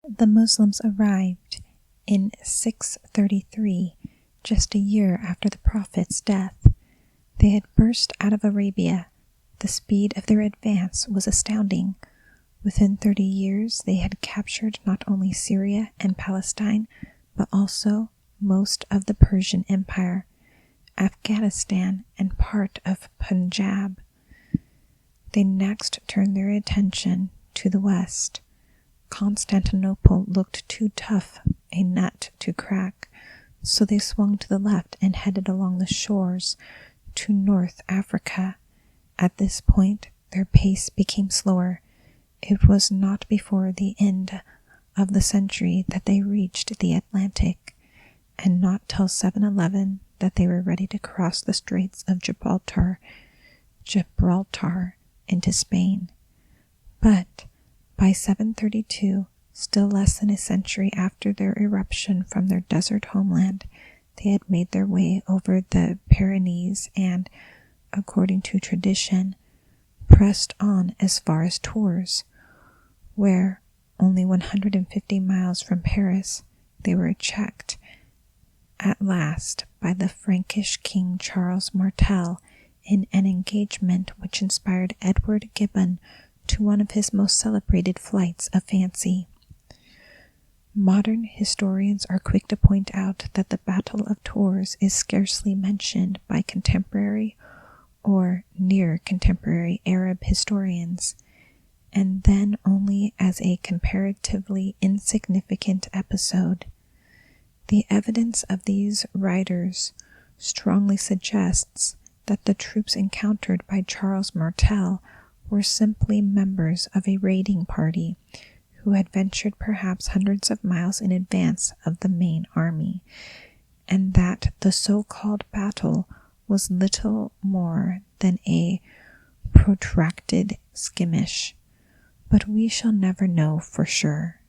The Muslims arrived in 633, just a year after the Prophet's death. They had burst out of Arabia. The speed of their advance was astounding. Within 30 years, they had captured not only Syria and Palestine, but also most of the Persian Empire, Afghanistan, and part of Punjab. They next turned their attention to the west. Constantinople looked too tough a nut to crack, so they swung to the left and headed along the shores to North Africa. At this point, their pace became slower. It was not before the end of the century that they reached the Atlantic, and not till 711 that they were ready to cross the Straits of Gibraltar into Spain. But by 732, still less than a century after their eruption from their desert homeland, they had made their way over the Pyrenees and, according to tradition, pressed on as far as Tours, where, only 150 miles from Paris, they were checked at last by the Frankish King Charles Martel in an engagement which inspired Edward Gibbon to one of his most celebrated flights of fancy. Modern historians are quick to point out that the Battle of Tours is scarcely mentioned by contemporary or near-contemporary Arab historians, and then only as a comparatively insignificant episode. The evidence of these writers strongly suggests that the troops encountered by Charles Martel were simply members of a raiding party who had ventured perhaps hundreds of miles in advance of the main army, and that the so-called battle was little more than a protracted skirmish. But we shall never know for sure.